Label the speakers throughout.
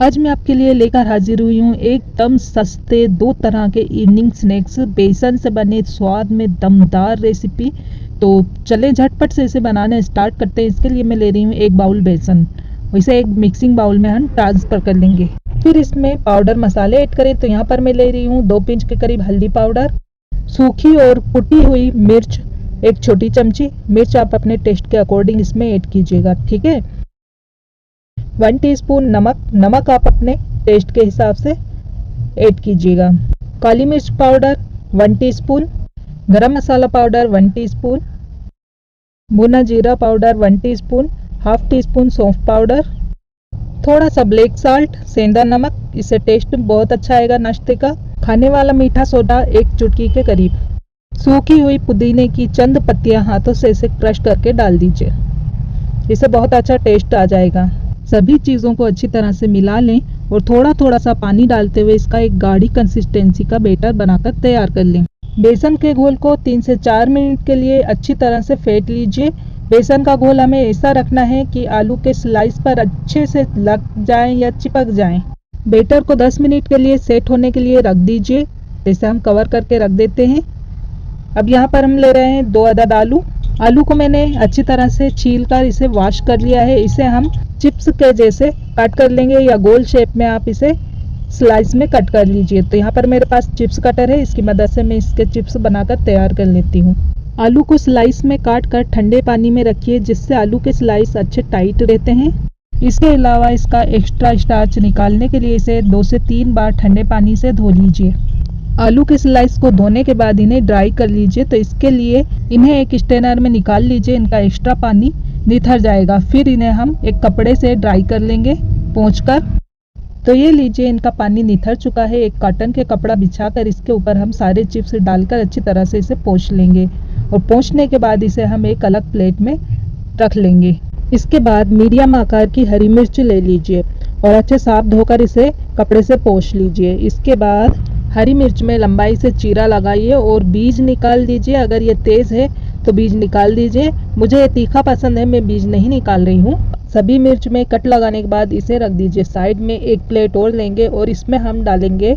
Speaker 1: आज मैं आपके लिए लेकर हाजिर हुई हूँ एकदम सस्ते दो तरह के इवनिंग स्नैक्स, बेसन से बने स्वाद में दमदार रेसिपी। तो चले झटपट से इसे बनाना स्टार्ट करते हैं। इसके लिए मैं ले रही हूँ एक बाउल बेसन, इसे एक मिक्सिंग बाउल में हम ट्रांसफर कर लेंगे। फिर इसमें पाउडर मसाले ऐड करें। तो यहाँ पर मैं ले रही हूँ 2 पिंच के करीब हल्दी पाउडर, सूखी और कुटी हुई मिर्च 1 छोटी चमची। मिर्च आप अपने टेस्ट के अकॉर्डिंग इसमें ऐड कीजिएगा, ठीक है। 1 टीस्पून नमक आप अपने टेस्ट के हिसाब से ऐड कीजिएगा। काली मिर्च पाउडर 1 टीस्पून, गरम मसाला पाउडर 1 टीस्पून, भुना जीरा powder 1 teaspoon, half tea spoon सौंफ पाउडर, थोड़ा सा ब्लैक साल्ट सेंधा नमक, इससे टेस्ट बहुत अच्छा आएगा नाश्ते का। खाने वाला मीठा सोडा 1 चुटकी के करीब। सूखी हुई पुदीने की चंद पत्तियां हाथों से इसे क्रश करके डाल दीजिए, इससे बहुत अच्छा टेस्ट आ जाएगा। सभी चीज़ों को अच्छी तरह से मिला लें और थोड़ा थोड़ा सा पानी डालते हुए इसका एक गाढ़ी कंसिस्टेंसी का बैटर बनाकर तैयार कर लें। बेसन के घोल को 3 से 4 मिनट के लिए अच्छी तरह से फेंट लीजिए। बेसन का घोल हमें ऐसा रखना है कि आलू के स्लाइस पर अच्छे से लग जाएं या चिपक जाएं। बैटर को 10 मिनट के लिए सेट होने के लिए रख दीजिए। इसे हम कवर करके रख देते हैं। अब यहाँ पर हम ले रहे हैं 2 अदद आलू को मैंने अच्छी तरह से छील कर इसे वॉश कर लिया है। इसे हम चिप्स के जैसे कट कर लेंगे या गोल शेप में आप इसे स्लाइस में कट कर लीजिए। तो यहाँ पर मेरे पास चिप्स कटर है, इसकी मदद से मैं इसके चिप्स बनाकर तैयार कर लेती हूँ। आलू को स्लाइस में काट कर ठंडे पानी में रखिए, जिससे आलू के स्लाइस अच्छे टाइट रहते हैं। इसके अलावा इसका एक्स्ट्रा स्टार्च निकालने के लिए इसे 2 से 3 बार ठंडे पानी से धो लीजिए। आलू के स्लाइस को धोने के बाद इन्हें ड्राई कर लीजिए। तो इसके लिए इन्हें एक स्ट्रेनर में निकाल लीजिए, इनका एक्स्ट्रा पानी निथर जाएगा। फिर इन्हें हम एक कपड़े से ड्राई कर लेंगे पोंछकर। तो ये लीजिए, इनका पानी निथर चुका है। एक कॉटन के कपड़ा बिछाकर इसके ऊपर हम सारे चिप्स डालकर अच्छी तरह से इसे पोंछ लेंगे और पोंछने के बाद इसे हम एक अलग प्लेट में रख लेंगे। इसके बाद मीडियम आकार की हरी मिर्च ले लीजिए और अच्छे साफ धोकर इसे कपड़े से पोंछ लीजिए। इसके बाद हरी मिर्च में लंबाई से चीरा लगाइए और बीज निकाल दीजिए। अगर ये तेज़ है तो बीज निकाल दीजिए। मुझे ये तीखा पसंद है, मैं बीज नहीं निकाल रही हूँ। सभी मिर्च में कट लगाने के बाद इसे रख दीजिए साइड में। एक प्लेट और लेंगे और इसमें हम डालेंगे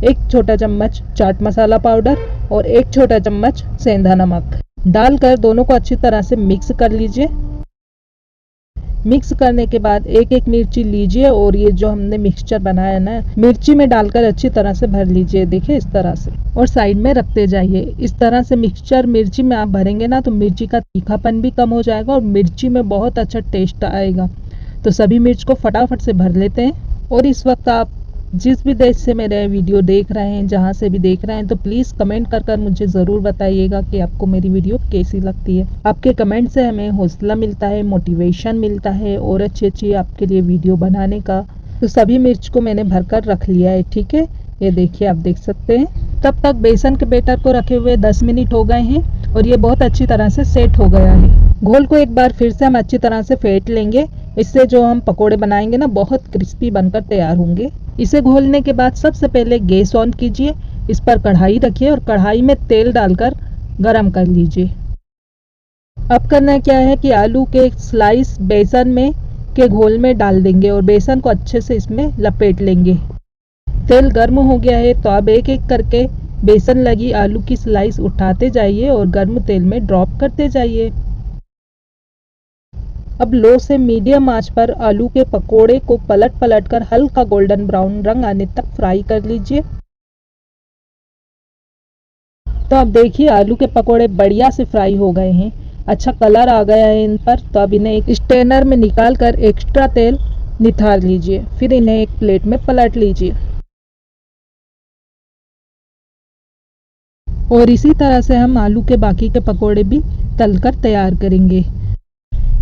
Speaker 1: 1 छोटा चम्मच चाट मसाला पाउडर और 1 छोटा चम्मच सेंधा नमक डालकर दोनों को अच्छी तरह से मिक्स कर लीजिए। मिक्स करने के बाद एक मिर्ची लीजिए और ये जो हमने मिक्सचर बनाया ना, मिर्ची में डालकर अच्छी तरह से भर लीजिए। देखिए इस तरह से, और साइड में रखते जाइए। इस तरह से मिक्सचर मिर्ची में आप भरेंगे ना तो मिर्ची का तीखापन भी कम हो जाएगा और मिर्ची में बहुत अच्छा टेस्ट आएगा। तो सभी मिर्च को फटाफट से भर लेते हैं। और इस वक्त आप जिस भी देश से मेरे वीडियो देख रहे हैं, जहाँ से भी देख रहे हैं, तो प्लीज़ कमेंट कर मुझे ज़रूर बताइएगा कि आपको मेरी वीडियो कैसी लगती है। आपके कमेंट से हमें हौसला मिलता है, मोटिवेशन मिलता है और अच्छी आपके लिए वीडियो बनाने का। तो सभी मिर्च को मैंने भरकर रख लिया है, ठीक है। ये देखिए, आप देख सकते हैं। तब तक बेसन के बैटर को रखे हुए 10 मिनट हो गए हैं और ये बहुत अच्छी तरह से सेट हो गया है। घोल को एक बार फिर से हम अच्छी तरह से फेंट लेंगे। इससे जो हम पकोड़े बनाएंगे ना, बहुत क्रिस्पी बनकर तैयार होंगे। इसे घोलने के बाद सबसे पहले गैस ऑन कीजिए, इस पर कढ़ाई रखिए और कढ़ाई में तेल डालकर गरम कर लीजिए। अब करना क्या है कि आलू के स्लाइस बेसन में के घोल में डाल देंगे और बेसन को अच्छे से इसमें लपेट लेंगे। तेल गर्म हो गया है तो अब एक करके बेसन लगी आलू की स्लाइस उठाते जाइए और गर्म तेल में ड्रॉप करते जाइए। अब लो से मीडियम आंच पर आलू के पकोड़े को पलट कर हल्का गोल्डन ब्राउन रंग आने तक फ्राई कर लीजिए। तो अब देखिए, आलू के पकोड़े बढ़िया से फ्राई हो गए हैं, अच्छा कलर आ गया है इन पर। तो अब इन्हें एक स्ट्रेनर में निकाल कर एक्स्ट्रा तेल निथार लीजिए। फिर इन्हें एक प्लेट में पलट लीजिए और इसी तरह से हम आलू के बाकी के पकोड़े भी तलकर तैयार करेंगे।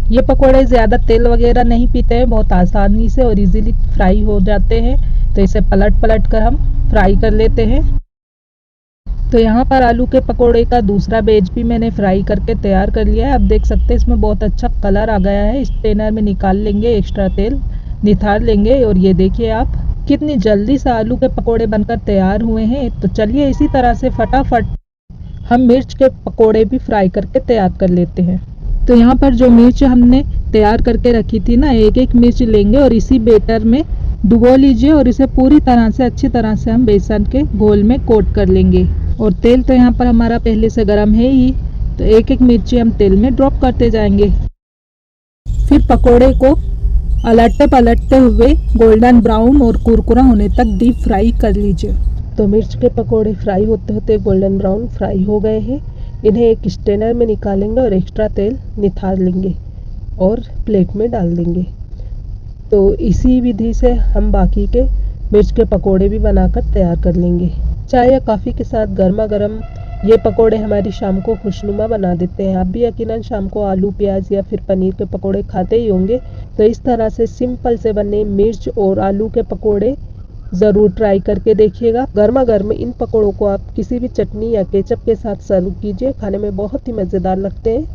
Speaker 1: ये पकोड़े ज़्यादा तेल वगैरह नहीं पीते हैं, बहुत आसानी से और इजीली फ्राई हो जाते हैं। तो इसे पलट कर हम फ्राई कर लेते हैं। तो यहाँ पर आलू के पकोड़े का दूसरा बैच भी मैंने फ्राई करके तैयार कर लिया है। आप देख सकते हैं इसमें बहुत अच्छा कलर आ गया है। स्ट्रेनर में निकाल लेंगे, एक्स्ट्रा तेल निथार लेंगे और ये देखिए आप कितनी जल्दी से आलू के पकोड़े बनकर तैयार हुए हैं। तो चलिए इसी तरह से फटाफट हम मिर्च के पकोड़े भी फ्राई करके तैयार कर लेते हैं। तो यहाँ पर जो मिर्च हमने तैयार करके रखी थी ना, एक मिर्च लेंगे और इसी बैटर में डुबो लीजिए और इसे पूरी तरह से अच्छी तरह से हम बेसन के घोल में कोट कर लेंगे। और तेल तो यहाँ पर हमारा पहले से गर्म है ही, तो एक एक मिर्ची हम तेल में ड्रॉप करते जाएंगे। फिर पकोड़े को अलटते पलटते हुए गोल्डन ब्राउन और कुरकुरा होने तक डीप फ्राई कर लीजिए। तो मिर्च के पकोड़े फ्राई होते होते गोल्डन ब्राउन फ्राई हो गए हैं। इन्हें एक स्ट्रेनर में निकालेंगे और एक्स्ट्रा तेल निथार लेंगे और प्लेट में डाल देंगे। तो इसी विधि से हम बाकी के मिर्च के पकोड़े भी बनाकर तैयार कर लेंगे। चाय या कॉफ़ी के साथ गर्मा गर्म ये पकोड़े हमारी शाम को खुशनुमा बना देते हैं। आप भी यकीनन शाम को आलू प्याज या फिर पनीर के पकोड़े खाते ही होंगे। तो इस तरह से सिंपल से बने मिर्च और आलू के पकोड़े ज़रूर ट्राई करके देखिएगा। गर्मा गर्म इन पकोड़ों को आप किसी भी चटनी या केचप के साथ सर्व कीजिए, खाने में बहुत ही मज़ेदार लगते हैं।